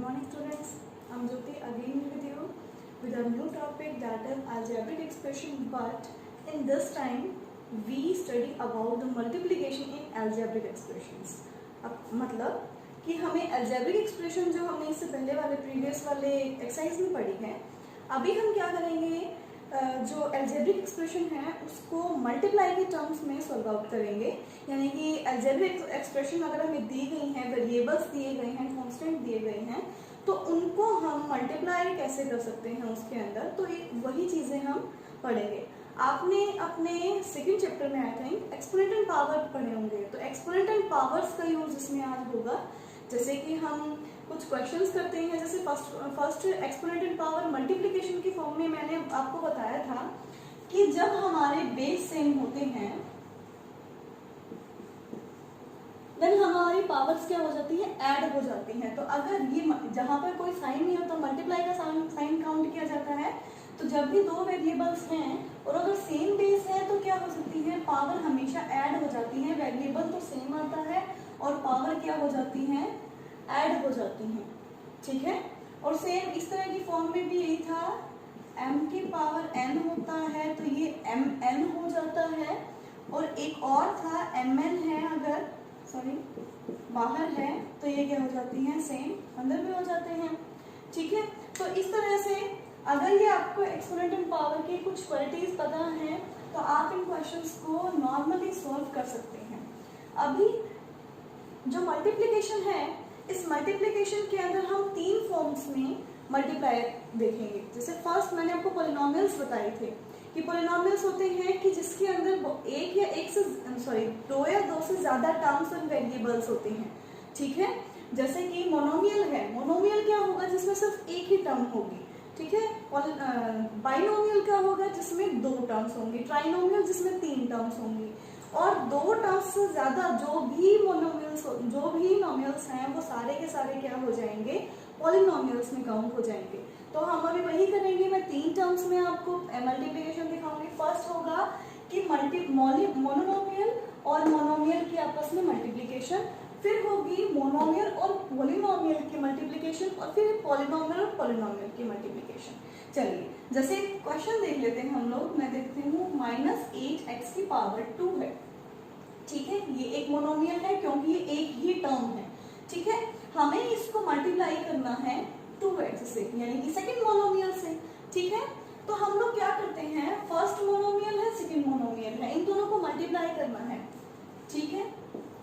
morning students, I'm Jyoti again with you with a new topic that is algebraic expression, but in this time we study about the multiplication in algebraic expressions. अब मतलब कि हमें algebraic expression जो हमने इससे पहले वाले previous वाले एक्सरसाइज में पढ़ी है, अभी हम क्या करेंगे, जो algebraic expression है उसको मल्टीप्लाई के टर्म्स में सॉल्व आउट करेंगे। यानी कि algebraic expression अगर हमें दी गई हैं, वेरिएबल्स दिए गए हैं, कांस्टेंट दिए गए हैं, तो उनको हम मल्टीप्लाई कैसे कर सकते हैं उसके अंदर, तो ये वही चीज़ें हम पढ़ेंगे। आपने अपने सेकंड चैप्टर में I think exponent and power पढ़े होंगे, तो एक्सपोनेंट एंड पावर्स का यूज इसमें आज होगा। जैसे कि हम कुछ क्वेश्चंस करते हैं, जैसे first exponent and power multiplication की फॉर्म में मैंने आपको बताया था कि जब हमारे बेस सेम होते हैं देन हमारी पावर्स क्या हो जाती है, ऐड हो जाती हैं। तो अगर ये जहां पर कोई साइन नहीं होता, मल्टीप्लाई का साइन काउंट किया जाता है, तो जब भी दो वेरिएबल्स हैं और अगर सेम बेस है तो क्या हो सकती है, पावर हमेशा ऐड हो जाती है। वेरिएबल तो सेम आता है और पावर क्या हो जाती है, ऐड हो जाती हैं, ठीक है। और सेम इस तरह की फॉर्म में भी यही था, m की पावर n होता है तो ये mn हो जाता है, और एक और था mn है, अगर सॉरी बाहर है तो ये क्या हो जाती हैं, सेम अंदर भी हो जाते हैं, ठीक है। तो इस तरह से अगर ये आपको एक्सपोनेंट एंड पावर की कुछ क्वालिटीज पता हैं तो आप इन क्वेश्चंस को नॉर्मली सॉल्व कर सकते हैं। अभी जो मल्टीप्लिकेशन है, इस मल्टीप्लिकेशन के अंदर हम तीन फॉर्म्स में मल्टीप्लाई देखेंगे। जैसे फर्स्ट मैंने आपको पॉलिनोमियल्स बताए थे कि पॉलिनोमियल्स होते हैं कि जिसके अंदर एक या एक से दो या दो से ज्यादा टर्म्स एंड वेरिएबल्स होते हैं, ठीक है। जैसे कि मोनोमियल है, मोनोमियल क्या होगा, जिसमें सिर्फ एक ही टर्म होगी, ठीक है। बाइनोमियल क्या होगा, जिसमें दो टर्म्स होंगी। ट्राइनोमियल जिसमें तीन टर्म्स होंगी। और दो टर्म्स से ज्यादा जो भी नोमियल्स हैं वो सारे के सारे क्या हो जाएंगे, पॉलिनोमियल्स में काउंट हो जाएंगे। तो हम अभी वही करेंगे, मैं तीन टर्म्स में आपको मल्टीप्लिकेशन दिखाऊंगी। फर्स्ट होगा कि मोनोमियल और मोनोमियल की आपस में मल्टीप्लिकेशन, फिर होगी मोनोमियल और पॉलिनोमियल की मल्टीप्लिकेशन, और फिर पॉलिनोमियल और पॉलिनोमियल की मल्टीप्लिकेशन। चलिए जैसे क्वेश्चन देख लेते हैं हम लोग। मैं देखती हूँ -8x की पावर 2 है, ठीक है। ये एक मोनोमियल है क्योंकि ये एक ही टर्म है, ठीक है। हमें इसको मल्टीप्लाई करना है 2x से, यानी कि सेकंड मोनोमियल से, ठीक है। तो हम लोग क्या करते हैं, फर्स्ट मोनोमियल है, सेकंड मोनोमियल है, इन दोनों को मल्टीप्लाई करना है, ठीक है,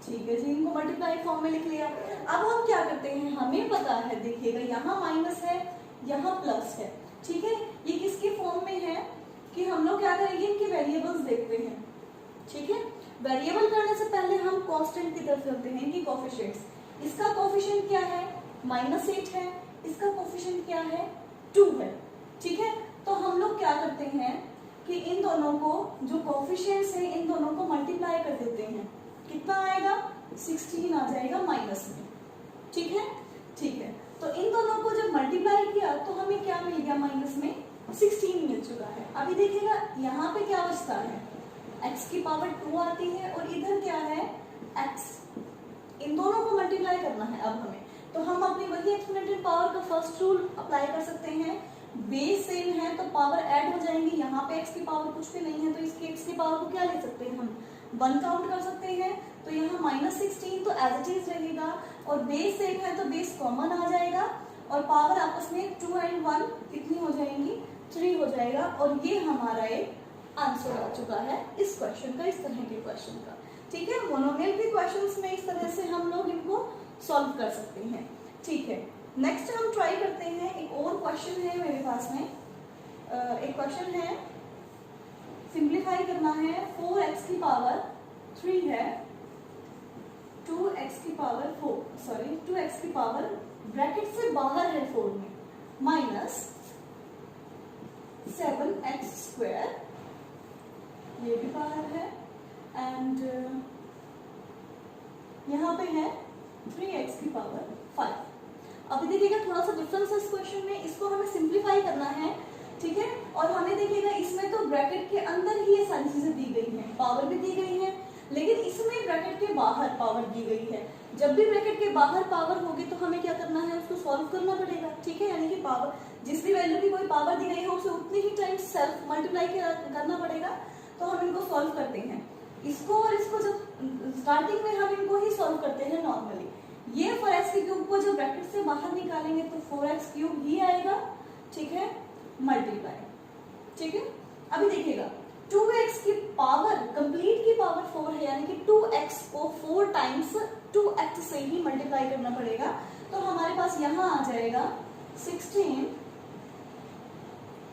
ठीक है जी। इनको मल्टीप्लाई फॉर्म में लिख लिया। अब हम क्या करते हैं, हमें पता है, देखिएगा यहाँ माइनस है, यहाँ प्लस है, ठीक है। ये किसकी फॉर्म में है कि हम लोग क्या करेंगे, इनके वेरिएबल्स देखते हैं, ठीक है। वेरिएबल करने से पहले हम कांस्टेंट की तरफ चलते हैं, इनकी कोएफिशिएंट्स। इसका कोएफिशिएंट क्या है, -8 है, इसका कोएफिशिएंट क्या है, 2 है, ठीक है। तो हम लोग क्या करते हैं कि इन दोनों को जो कोएफिशिएंट्स हैं इन दोनों को मल्टीप्लाई कर देते हैं। कितना आएगा, 16 आ जाएगा माइनस में, ठीक है, ठीक है। तो इन दोनों को जब मल्टीप्लाई किया तो हमें क्या मिल गया, माइनस में 16 मिल चुका है। अभी देखिएगा यहाँ पे क्या बचता है, x की पावर 2 आती है और इधर क्या है, x। इन दोनों को मल्टीप्लाई करना है अब हमें, तो हम अपनी वही एक्सपोनेंशियल पावर का फर्स्ट रूल अप्लाई कर सकते हैं। बेस सेम है तो पावर ऐड हो जाएंगी। यहाँ पे x की पावर कुछ भी नहीं है तो इसकी x की पावर को क्या ले सकते हैं, हम 1 काउंट कर सकते हैं। तो यहाँ -16 तो एज इट इज रहेगा, और बेस सेम है तो बेस कॉमन आ जाएगा, और पावर आपस में 2 और 1 कितनी हो जाएंगी, 3 हो जाएगा। और ये हमारा एक आंसर आ चुका है इस क्वेश्चन का, इस तरह के क्वेश्चन का, ठीक है। मोनोमियल के क्वेश्चंस में इस तरह से हम लोग इनको सॉल्व कर सकते हैं, ठीक है। नेक्स्ट हम ट्राई करते हैं, एक और क्वेश्चन है मेरे पास में। एक क्वेश्चन है, सिंप्लीफाई करना है, 4x की पावर 3 है, 2x की पावर 2x की पावर ब्रैकेट से बाहर है 4 में, -7x², ये भी बाहर है, एंड यहाँ पे है 3x की पावर 5। अभी देखिएगा थोड़ा सा डिफरेंस है इस क्वेश्चन में, इसको हमें सिंप्लीफाई करना है, ठीक है। और हमें देखिएगा इसमें तो ब्रैकेट के अंदर ही ये सारी चीजें दी गई हैं, पावर भी दी गई है, लेकिन इसमें ब्रैकेट के बाहर पावर दी गई है। जब भी ब्रैकेट के बाहर पावर होगी तो हमें क्या करना है, उसको सॉल्व करना पड़ेगा, ठीक है। यानी कि पावर, जिस भी वैल्यू की कोई पावर दी गई है उसे उतनी ही टाइम सेल्फ मल्टीप्लाई करना पड़ेगा। तो हम इनको सॉल्व करते हैं, इसको और इसको जब स्टार्टिंग में हम इनको ही सॉल्व करते हैं नॉर्मली। ये 4x के क्यूब को जब ब्रैकेट से बाहर निकालेंगे तो 4x क्यूब ही आएगा, ठीक है, मल्टीप्लाई, ठीक है। अभी देखिएगा 2x की पावर, कंप्लीट की पावर 4 है, यानी कि 2x को 4 टाइम्स 2x से ही मल्टीप्लाई करना पड़ेगा। तो हमारे पास यहाँ आ जाएगा 16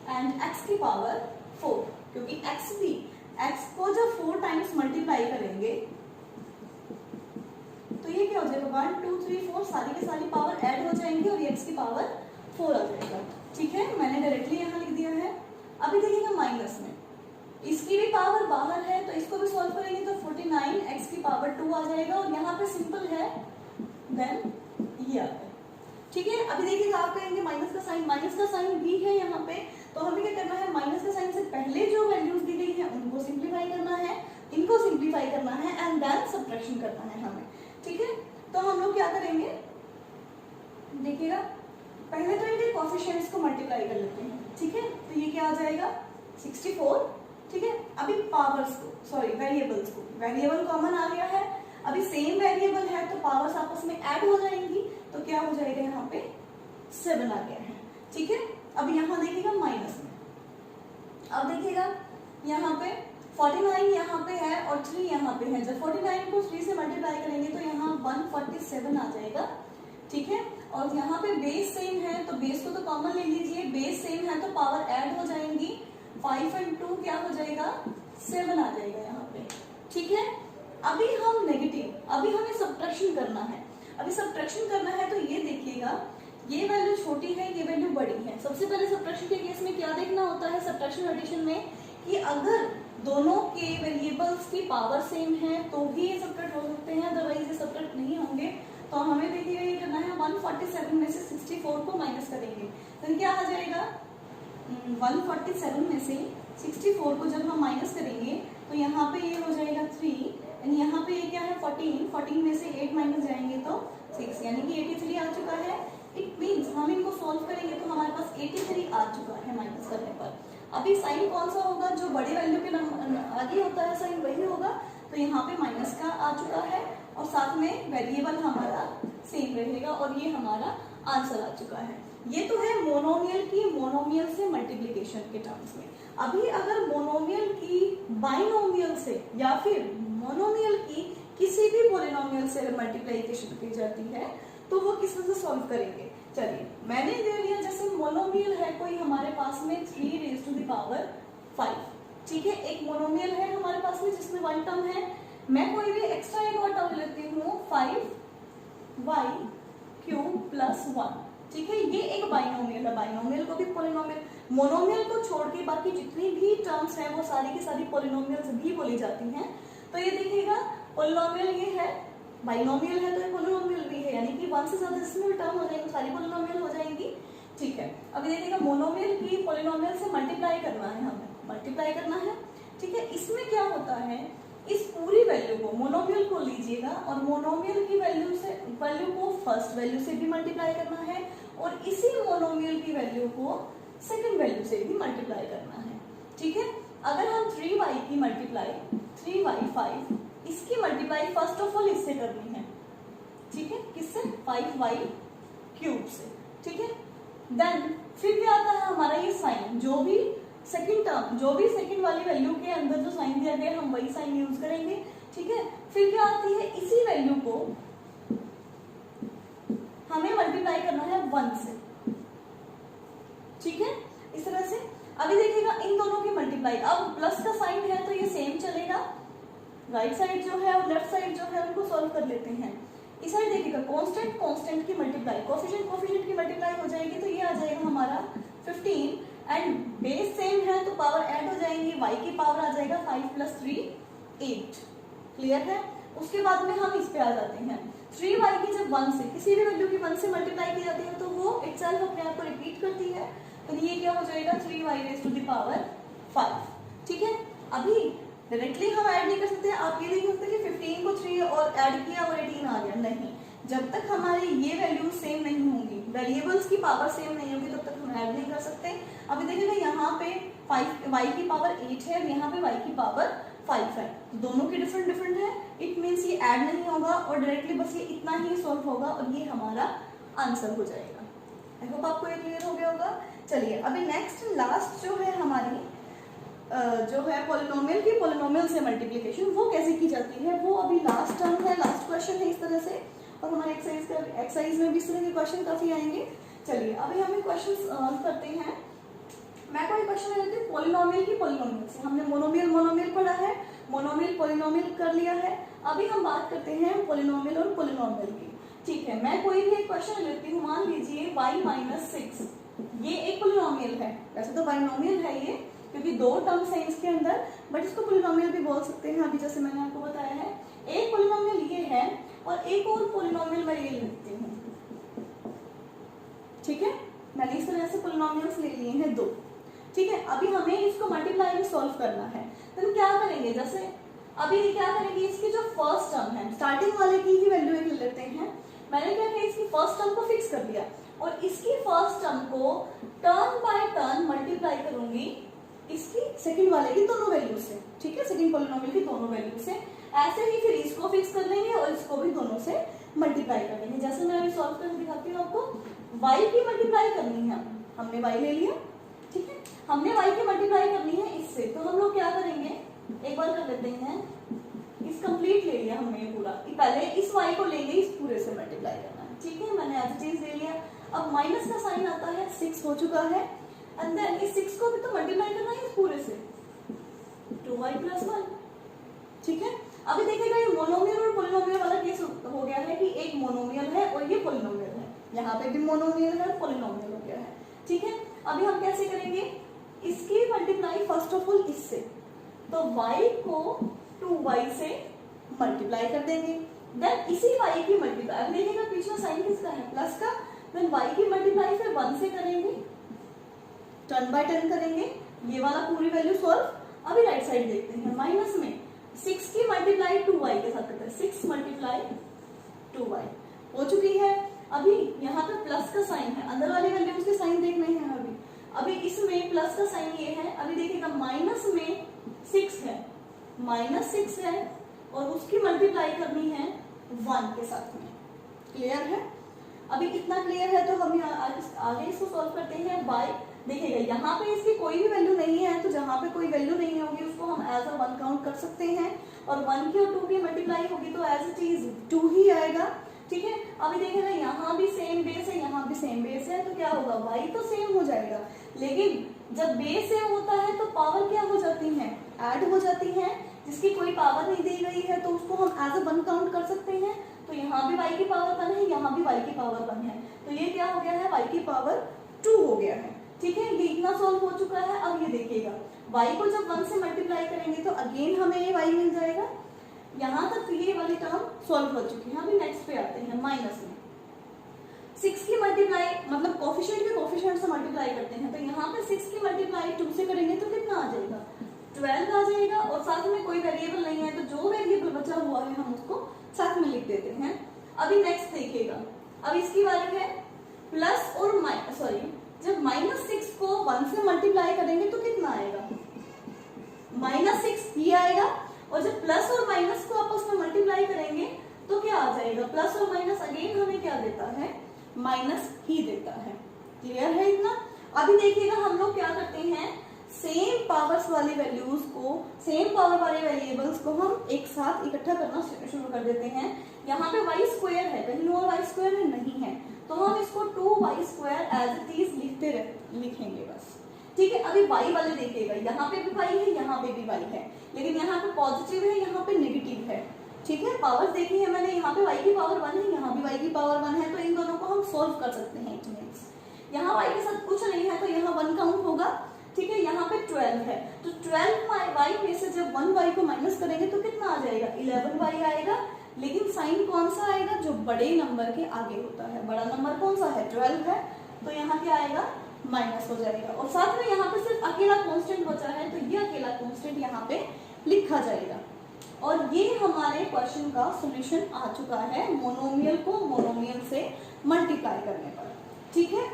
एंड x की पावर 4, क्योंकि x को जब 4 टाइम्स मल्टीप्लाई करेंगे तो ये क्या हो जाएगा, 1 2 3 4 सारी की सारी पावर ऐड हो जाएंगी और x की पावर 4 आ जाएगा, ठीक है। मैंने डायरेक्टली यहाँ लिख दिया है। अभी देखिएगा माइनस में, इसकी भी पावर बाहर है तो इसको भी सॉल्व करेंगे तो 49 x की पावर 2 आ जाएगा और यहाँ पे सिंपल है, देन ये आ गया, ठीक है। अभी देखिएगा आप कहेंगे माइनस का साइन भी है यहाँ पे, तो हमें क्या करना है, माइनस का साइन से पहले जो वैल्यूज दी गई है उनको सिंप्लीफाई करना है, इनको सिंप्लीफाई करना है एंड देन सब्ट्रैक्शन करना है हमें, ठीक है। तो हम लोग क्या करेंगे, देखिएगा पहले तो इनके कोएफिशिएंट्स को मल्टीप्लाई कर लेते हैं, ठीक है। तो ये क्या आ जाएगा 64, ठीक है। अभी पावर्स को, सॉरी वेरिएबल्स को, वेरिएबल कॉमन आ गया है, अभी सेम वेरिएबल है तो पावर्स आपस में ऐड हो जाएंगी, तो क्या हो जाएगा यहाँ पे 7 आ गया है, ठीक है। अब यहाँ देखिएगा माइनस में, अब देखिएगा यहाँ पे 49 यहाँ पे है और 3 यहाँ पे है, जब 49 को 3 से मल्टीप्लाई करेंगे तो यहाँ 147 आ जाएगा, ठीक है। और यहाँ पे बेस सेम है तो बेस को तो कॉमन ले लीजिए, बेस सेम है तो पावर ऐड हो जाएंगी, 5 और 2 क्या हो जाएगा 7 आ जाएगा यहाँ पे, ठीक है। अभी हम नेगेटिव, अभी हमें सब्ट्रैक्शन करना है, अभी सब्ट्रैक्शन करना है तो ये देखिएगा ये वैल्यू छोटी है, ये वैल्यू बड़ी है। सबसे पहले सब्ट्रैक्शन के केस में क्या देखना होता है सब्ट्रैक्शन एडिशन में, कि अगर दोनों के वेरिएबल्स की पावर सेम है तो ही ये सब्ट्रैक्ट हो सकते हैं, अदरवाइज ये सब्ट्रैक्ट नहीं होंगे। तो हमें देखिएगा ये करना है 147 में से 64 को माइनस करेंगे, तो क्या आ जाएगा 147 में से 64 को जब हम माइनस करेंगे तो यहाँ पे ये हो जाएगा 3 एंड यहाँ पे ये क्या है 14 में से 8 माइनस जाएंगे तो 6, यानी कि 83 आ चुका है। इट मीन्स हम इनको सॉल्व करेंगे तो हमारे पास 83 आ चुका है माइनस करने पर। अभी साइन कौन सा होगा, जो बड़े वैल्यू के आगे होता है साइन वही होगा, तो यहाँ पे माइनस का आ चुका है और साथ में वेरिएबल हमारा सेम रहेगा और ये हमारा आंसर आ चुका है। ये तो है मोनोमियल की मोनोमियल से मल्टीप्लिकेशन के टर्म्स में। अभी अगर मोनोमियल की बाइनोमियल से या फिर मोनोमियल की किसी भी पॉलिनोमियल से मल्टीप्लिकेशन की जाती है तो वो किस तरह से सॉल्व करेंगे। चलिए मैंने दे दिया, जैसे मोनोमियल है कोई हमारे पास में 3 रेज़ टू द पावर 5, ठीक है। एक मोनोमियल है हमारे पास में जिसमें 1 टर्म है, मैं कोई भी एक्स्ट्रा एक और टर्म लेती हूँ 5y क्यूब प्लस 1, ठीक है। ये एक बाइनोमियल है, बाइनोमियल को भी पॉलिनोमियल, मोनोमियल को छोड़ के बाकी जितनी भी टर्म्स हैं वो सारी की सारी पॉलिनोमियल्स भी बोली जाती हैं। तो ये देखिएगा पॉलिनोमियल ये है, बाइनोमियल है तो ये पॉलिनोमियल भी है, यानी कि 1 से ज्यादा जिसमें टर्म हो जाएंगे सारी पॉलिनोमियल हो जाएंगी, ठीक है। अभी देखिएगा मोनोमियल की पॉलिनोमियल से मल्टीप्लाई करना है, हमें मल्टीप्लाई करना है, ठीक है। इसमें क्या होता है, इस पूरी वैल्यू को मोनोमियल को लीजिएगा और मोनोमियल की वैल्यू को फर्स्ट वैल्यू से भी मल्टीप्लाई करना है और इसी मोनोमियल की वैल्यू को सेकंड वैल्यू से भी मल्टीप्लाई करना है, ठीक है। अगर हम 3y की मल्टीप्लाई 3y5 इसकी मल्टीप्लाई फर्स्ट ऑफ ऑल इससे करनी है, ठीक है, किससे 5y क्यूब से, ठीक है। देन फिर क्या आता है हमारा ये साइन, जो भी सेकंड टर्म, जो भी सेकंड वाली वैल्यू के अंदर जो साइन दिया गया हम वही साइन यूज करेंगे, ठीक है। फिर क्या आती है, इसी वैल्यू को हमें मल्टीप्लाई करना है 1 से, ठीक है, इस तरह से। अभी देखिएगा इन दोनों की मल्टीप्लाई, अब प्लस का साइन है तो ये सेम चलेगा, राइट साइड जो है और लेफ्ट साइड जो है उनको सॉल्व कर लेते हैं। इस साइड देखिएगा कांस्टेंट की मल्टीप्लाई कोफिशिएंट की मल्टीप्लाई हो जाएगी, तो ये आ जाएगा हमारा 15 एंड बेस सेम है तो पावर ऐड हो जाएंगी, y की पावर आ जाएगा 5 + 3 8, क्लियर है। उसके बाद में हम इस पे आ जाते हैं, 3y की जब 1 से किसी भी वैल्यू की 1 से मल्टीप्लाई की जाती है तो वो इटसेल्फ अपने आप को रिपीट करती है, तो ये क्या हो जाएगा 3y⁵5, ठीक है। अभी डायरेक्टली हम ऐड नहीं कर सकते, आप ये नहीं कर सकते कि 15 को 3 और ऐड किया और 18 आ गया, नहीं। जब तक हमारी ये वैल्यू सेम नहीं होंगी, वेरिएबल्स की पावर सेम नहीं होगी तब तक हम ऐड नहीं कर सकते। अभी देखिएगा यहाँ पे 5 y की पावर 8 है और यहाँ पे y की पावर 5 है, दोनों के डिफरेंट है। इट मीन्स ये ऐड नहीं होगा और डायरेक्टली बस ये इतना ही सॉल्व होगा और ये हमारा आंसर हो जाएगा। आई होप आपको ये क्लियर हो गया होगा। चलिए अभी नेक्स्ट लास्ट जो है हमारी जो है पॉलिनोमियल की पॉलिनोमियल से मल्टीप्लिकेशन, वो कैसे की जाती है, वो अभी लास्ट टर्म है, लास्ट क्वेश्चन है इस तरह से। और हमारे एक्सरसाइज में भी इस तरह के क्वेश्चन काफी आएंगे। चलिए अभी हम क्वेश्चन करते हैं। मैं कोई क्वेश्चन ले लेती हूँ पॉलिनोमियल की पॉलिनोमियल से। हमने मोनोमियल पढ़ा है, मोनोमियल पॉलिनोमियल कर लिया है। अभी हम बात करते हैं पॉलिनोमियल और पॉलिनोमियल की। ठीक है, मैं कोई भी एक क्वेश्चन लेती हूँ, मान लीजिए y-6, ये एक पॉलिनोमियल है। वैसे तो बाइनोमियल है ये, क्योंकि दो टर्म्स हैं इसके अंदर, बट इसको पॉलिनोमियल भी बोल सकते हैं। अभी जैसे मैंने आपको बताया है, एक पॉलिनोमियल ये है और एक और पॉलिनोमियल मैं ये लेती हूँ। ठीक है, मैंने इस तरह से पॉलिनोमियल्स ले लिए हैं 2। ठीक है, अभी हमें इसको मल्टीप्लाई में सॉल्व करना है। तो हम क्या करेंगे, जैसे अभी क्या करेंगे, इसकी जो फर्स्ट टर्म है, स्टार्टिंग वाले की ही वैल्यू एक ले लेते हैं। मैंने क्या किया, इसकी फर्स्ट टर्म को फिक्स कर दिया और इसकी फर्स्ट टर्म को टर्न बाय टर्न मल्टीप्लाई करूंगी इसकी सेकंड वाले की दोनों वैल्यू से। ठीक है, सेकंड पॉलिनोमियल की दोनों वैल्यू से। ऐसे ही फिर इसको फिक्स कर लेंगे और इसको भी दोनों से मल्टीप्लाई कर लेंगे। जैसे मैं अभी सॉल्व करके दिखाती हूँ आपको। y की मल्टीप्लाई करनी है, हमने y ले लिया। ठीक है, हमने y की मल्टीप्लाई करनी है इससे, तो हम लोग क्या करेंगे, एक बार कर लेते हैं। इस कंप्लीट ले लिया हमने ये पूरा, पहले इस y को लेंगे, इस पूरे से मल्टीप्लाई करना है। ठीक है, मैंने ऐसी चीज ले लिया। अब माइनस का साइन आता है, 6 हो चुका है, एंड देन इस 6 को भी तो मल्टीप्लाई करना है इस पूरे से, 2y + 1। ठीक है, अभी देखिएगा ये मोनोमियल और पॉलिनोमियल वाला केस हो गया है कि एक मोनोमियल है और ये पॉलिनोमियल है। यहाँ पे भी मोनोमियल है, पॉलिनोमियल हो गया है। ठीक है, अभी हम कैसे करेंगे, इसकी मल्टीप्लाई फर्स्ट ऑफ ऑल इससे, तो y को 2y से मल्टीप्लाई कर देंगे, देन इसी y की मल्टीप्लाई, देखिएगा पीछे साइन किसका है, प्लस का, देन y की मल्टीप्लाई फिर 1 से करेंगे, टर्न बाय टर्न करेंगे, ये वाला पूरी वैल्यू सॉल्व। अभी राइट साइड देखते हैं, माइनस में 6 की मल्टीप्लाई 2y के साथ करते हैं, 6 × 2y हो चुकी है। अभी यहाँ पे प्लस का साइन है, अंदर वाली वैल्यूज के साइन देखने हैं। अभी इसमें प्लस का साइन ये है, अभी देखिएगा माइनस में 6 है, -6 है और उसकी मल्टीप्लाई करनी है 1 के साथ में। क्लियर है, अभी कितना क्लियर है, तो हम आगे इसको सॉल्व करते हैं बाय। देखिएगा यहाँ पे इसकी कोई भी वैल्यू नहीं है, तो जहाँ पे कोई वैल्यू नहीं होगी उसको हम एज अ 1 काउंट कर सकते हैं, और 1 की और 2 की मल्टीप्लाई होगी तो एज इट इज 2 ही आएगा। ठीक है, अभी देखिएगा यहाँ भी सेम बेस है, यहाँ भी सेम बेस है, तो क्या होगा, y तो सेम हो जाएगा, लेकिन जब बेस सेम होता है तो पावर क्या हो जाती है, ऐड हो जाती है। जिसकी कोई पावर नहीं दी गई है तो उसको हम एज अ 1 काउंट कर सकते हैं। तो यहाँ भी y की पावर 1 है, यहाँ भी y की पावर 1 है, तो ये क्या हो गया है, y की पावर 2 हो गया है। ठीक है, ये इतना सॉल्व हो चुका है। अब ये देखिएगा y को जब 1 से मल्टीप्लाई करेंगे तो अगेन हमें ये y मिल जाएगा। यहाँ तक ये वाली टर्म सॉल्व हो चुकी है। अभी नेक्स्ट पे आते हैं, माइनस में 6 की मल्टीप्लाई, मतलब कोफिशिएंट के कोफिशिएंट से मल्टीप्लाई करते हैं, तो यहाँ पे 6 की मल्टीप्लाई 2 से करेंगे तो कितना आ जाएगा, 12 आ जाएगा, और साथ में कोई वेरिएबल नहीं है, तो जो वेरिएबल बचा हुआ है हम उसको साथ में लिख देते हैं। अभी नेक्स्ट देखिएगा, अब इसकी बारी है प्लस और माइनस, सॉरी, जब -6 को 1 से मल्टीप्लाई करेंगे तो कितना आएगा, -6 ही आएगा, और जब प्लस और माइनस को आपस में मल्टीप्लाई करेंगे तो क्या आ जाएगा, प्लस और माइनस अगेन हमें क्या देता है, माइनस ही देता है। क्लियर है इतना। अभी देखिएगा हम लोग क्या करते हैं, सेम पावर्स वाली वैल्यूज को, सेम पावर वाले वेरिएबल्स को हम एक साथ इकट्ठा करना शुरू कर देते हैं। यहाँ पे y² है, कहीं और y² है नहीं है, तो हम इसको 2y² एज इट इज लिखेंगे बस। ठीक है, अभी y वाले देखिएगा, यहाँ पे भी y है, यहाँ पे भी y है, लेकिन यहाँ पे पॉजिटिव है, यहाँ पे नेगेटिव है। ठीक है, पावर्स देखी है मैंने, यहाँ पे y की पावर 1 है, यहाँ भी y की पावर 1 है, तो इन दोनों को हम सोल्व कर सकते हैं। इट मींस यहाँ y के साथ कुछ नहीं है तो यहाँ 1 काउंट होगा। ठीक है, यहाँ पे 12 है, तो 12y में से जब 1y को माइनस करेंगे तो कितना आ जाएगा, 11y आएगा, लेकिन साइन कौन सा आएगा, जो बड़े नंबर के आगे होता है। बड़ा नंबर कौन सा है, 12 है, तो यहाँ क्या आएगा, माइनस हो जाएगा, और साथ में यहाँ पे सिर्फ अकेला कांस्टेंट बचा है, तो ये अकेला कांस्टेंट यहाँ पे लिखा जाएगा। और ये हमारे क्वेश्चन का सॉल्यूशन आ चुका है, मोनोमियल को मोनोमियल से मल्टीप्लाई करने पर।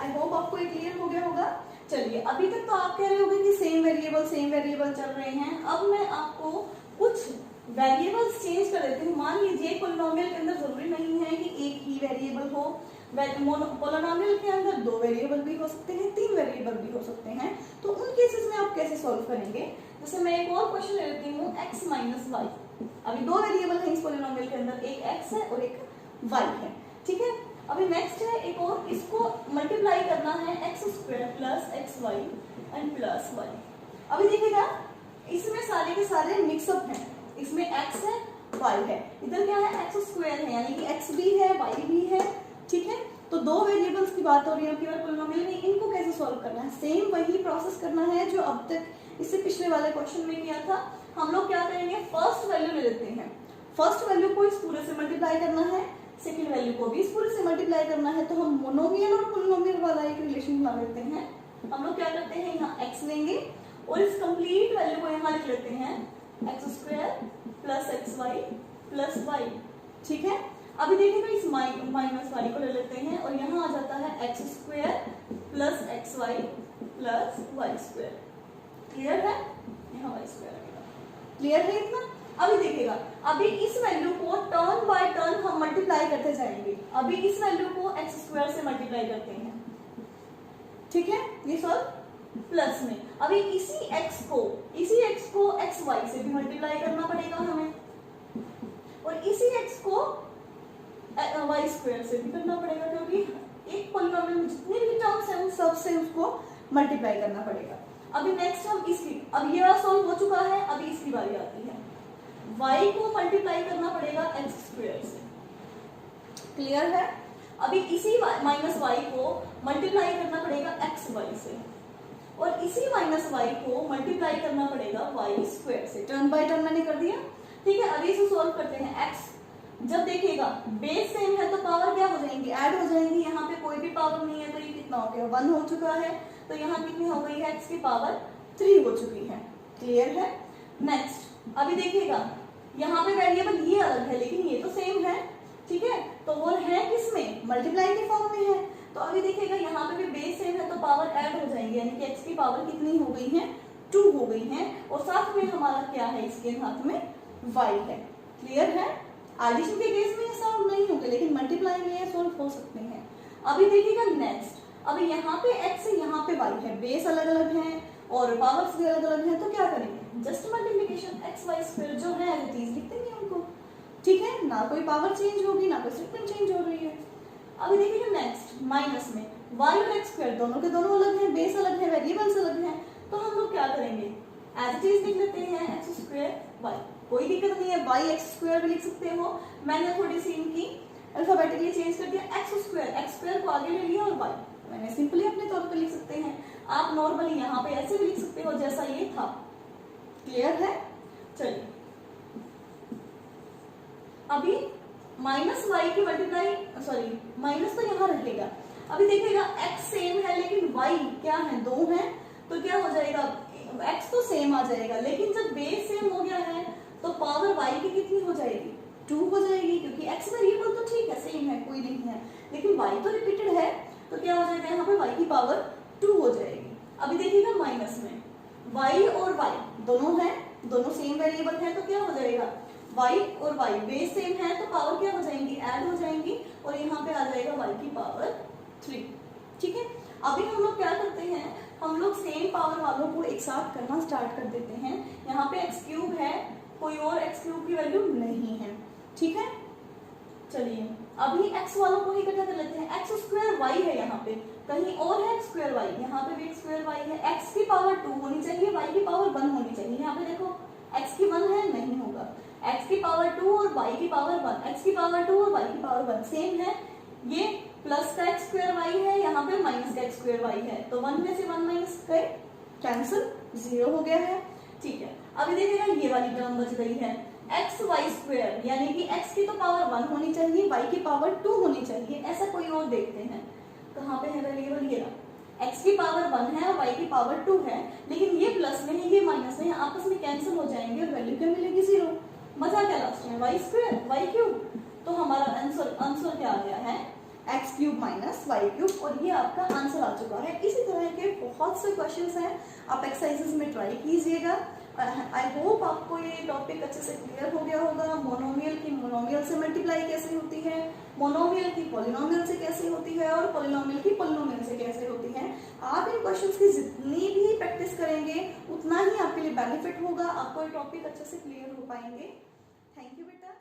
आई होप आपको ये क्लियर हो गया होगा। चलिए अभी तक तो आप कह रहे होंगे कि सेम वेरिएबल चल रहे हैं। अब मैं आपको कुछ वेरिएबल्स चेंज कर देती हूँ। मान लीजिए पॉलिनोमियल के अंदर जरूरी नहीं है कि एक ही वेरिएबल हो, पॉलिनोमियल के अंदर 2 वेरिएबल भी हो सकते हैं, 3 वेरिएबल भी हो सकते हैं। तो उन केसेस में आप कैसे सॉल्व करेंगे? जैसे मैं एक और क्वेश्चन ले लेती हूँ, x माइनस वाई। अभी 2 वेरिएबल है इस पॉलिनोमियल के अंदर, एक x है और एक y है, ठीक है। अभी नेक्स्ट है एक और, इसको मल्टीप्लाई करना है x square plus x y and plus y. अभी देखिएगा इसमें सारे के सारे मिक्सअप हैं, इसमें x है y है, इधर क्या है x स्क्वायर है, यानी कि x भी है y भी है, ठीक है। तो 2 वेरिएबल्स की बात हो रही है प्योर पॉलिनोमियल में। इनको कैसे सॉल्व करना है? सेम वही प्रोसेस करना है जो अब तक इससे पिछले वाले क्वेश्चन में किया था। हम लोग क्या करेंगे, फर्स्ट वैल्यू ले लेते हैं, फर्स्ट वैल्यू को इस पूरे से मल्टीप्लाई करना है, सेकंड वैल्यू को भी इस पूरे से मल्टीप्लाई करना है। तो हम मोनोमियल और पॉलिनोमियल वाला एक रिलेशन बना लेते हैं। हम लोग क्या करते हैं, यहाँ x लेंगे और इस कंप्लीट वैल्यू को यहाँ लिख लेते हैं x square plus x y plus y, ठीक है। अभी देखिएगा इस माइनस वाई को ले लेते हैं और यहाँ आ जाता है x square plus x y plus y square. Clear है? यहाँ वाई स्क्वायर आएगा। क्लियर है इतना? अभी देखिएगा, अभी इस वैल्यू को टर्न बाय टर्न हम मल्टीप्लाई करते जाएंगे। अभी इस वैल्यू को एक्स स्क्वायर से मल्टीप्लाई करते हैं, ठीक है, ये सॉल्व प्लस में। अभी इसी x को एक्स वाई से भी मल्टीप्लाई करना पड़ेगा हमें, और इसी x को वाई स्क्वायर से भी करना पड़ेगा, क्योंकि एक पॉलिनोमियल में जितने भी टर्म्स हैं उन सब से उसको मल्टीप्लाई करना पड़ेगा। अभी नेक्स्ट हम इसकी, अब ये वाला सॉल्व हो चुका है, अभी इसकी बारी आती है। y को मल्टीप्लाई करना पड़ेगा एक्स स्क्वायर से। क्लियर है? अभी इसी माइनस वाई को मल्टीप्लाई करना पड़ेगा एक्स वाई से, और इसी माइनस वाई को मल्टीप्लाई करना पड़ेगा वाई स्क्वायर से। टर्न बाय टर्न मैंने कर दिया, ठीक है। अभी इसे सॉल्व करते हैं। x जब देखिएगा बेस सेम है तो पावर क्या हो जाएंगी, ऐड हो जाएंगी। यहाँ पे कोई भी पावर नहीं है तो ये कितना हो गया, 1 हो चुका है। तो यहाँ कितनी हो गई है, x की पावर 3 हो चुकी है। क्लियर है? नेक्स्ट अभी देखिएगा यहाँ पे वेरिएबल ये अलग है लेकिन ये तो सेम है, ठीक है। तो वो है किसमें, मल्टीप्लाई के फॉर्म में है। तो अभी देखिएगा यहाँ पे भी बेस सेम है तो पावर ऐड हो जाएंगे, यानी कि x की पावर कितनी हो गई है, 2 हो गई है। और साथ में हमारा क्या है, इसके हाथ में y है। क्लियर है? एडिशन के केस में ये सॉल्व नहीं होंगे, लेकिन मल्टीप्लाई में ये सॉल्व हो सकते हैं। अभी देखिएगा नेक्स्ट, अभी यहाँ पे x है, यहाँ पे y है, बेस अलग अलग है और पावर्स भी अलग अलग है। तो क्या करेंगे, just multiplication x y square जो है एज इट इज लिख देंगे उनको, ठीक है। ना कोई पावर चेंज होगी ना कोई स्टेटमेंट चेंज हो रही है। अभी देखिएगा नेक्स्ट माइनस में y और एक्स स्क्वायर दोनों के दोनों अलग हैं, बेस अलग है, वेरिएबल्स अलग हैं। तो हम लोग क्या करेंगे, एज इट इज लिख लेते हैं एक्स स्क्वायर वाई। कोई दिक्कत नहीं है, वाई एक्स स्क्वायर भी लिख सकते हो। मैंने थोड़ी सी इनकी अल्फाबेटिकली चेंज कर दिया, एक्स स्क्वायर को आगे ले लिया और वाई मैंने सिंपली अपने तौर पे लिख सकते हैं। आप नॉर्मली यहाँ पे ऐसे भी लिख सकते हो जैसा ये था। क्लियर है? चलिए अभी माइनस वाई की मल्टीप्लाई, सॉरी माइनस तो यहाँ रहेगा। अभी देखिएगा x सेम है लेकिन y क्या है, 2 है। तो क्या हो जाएगा, x तो सेम आ जाएगा, लेकिन जब बेस सेम हो गया है तो पावर y की कितनी हो जाएगी, 2 हो जाएगी। क्योंकि x वेरिएबल तो ठीक है, सेम है, कोई नहीं है, लेकिन y तो रिपीटेड है। तो क्या हो जाएगा, यहाँ पे y की पावर 2 हो जाएगी। अभी देखिएगा माइनस में y और y दोनों है, दोनों सेम वेरिएबल है। तो क्या हो जाएगा, y और y बेस सेम है तो पावर क्या हो जाएंगी, ऐड हो जाएंगी, और यहाँ पे आ जाएगा y की पावर 3, ठीक है। अभी हम लोग क्या करते हैं, हम लोग सेम पावर वालों को एक साथ करना स्टार्ट कर देते हैं। यहाँ पे एक्स क्यूब है, कोई और एक्स क्यूब की वैल्यू नहीं है, ठीक है। चलिए अभी x वालों को ही इकट्ठा कर लेते हैं। एक्स स्क्वायर वाई है, यहाँ पे कहीं और है एक्स स्क्वायर वाई, यहाँ पे भी एक्स स्क्वायर वाई है। x की पावर 2 होनी चाहिए, y की पावर 1 होनी चाहिए। यहाँ पे देखो x की 1 है, नहीं होगा। x की पावर 2 और y की पावर 1, x की पावर 2 और y की पावर 1 सेम है। ये प्लस का एक्स स्क्वायर वाई है, यहाँ पे माइनस का एक्स स्क्वायर वाई है। तो 1 में से 1 माइनस कर कैंसिल, 0 हो गया है, ठीक है। अभी देखिएगा ये वाली टर्म बच गई है एक्स वाई स्क्वायर, यानी कि x की तो पावर 1 होनी चाहिए, y की पावर 2 होनी चाहिए। ऐसा कोई और देखते हैं, कहाँ पे है वेरिएबल, ये रहा। x की पावर 1 है और y की पावर 2 है, लेकिन ये प्लस में है, ये माइनस में है, आपस में कैंसिल हो जाएंगे और वैल्यू क्या मिलेगी, 0। बचा क्या लास्ट में, वाई स्क्वायर वाई क्यूब। तो हमारा आंसर क्या आ गया है, x cube minus y cube, और ये आपका आंसर आ चुका है। इसी तरह के बहुत से क्वेश्चंस हैं, आप एक्सरसाइजेस में ट्राई कीजिएगा। आई होप आपको ये टॉपिक अच्छे से क्लियर हो गया होगा। मोनोमियल की मोनोमियल से मल्टीप्लाई कैसे होती है, मोनोमियल की पॉलिनोमियल से कैसे होती है, और पॉलिनोमियल की पॉलिनोमियल से कैसे होती है। आप इन क्वेश्चंस की जितनी भी प्रैक्टिस करेंगे उतना ही आपके लिए बेनिफिट होगा, आपको ये टॉपिक अच्छे से क्लियर हो पाएंगे। थैंक यू बेटा।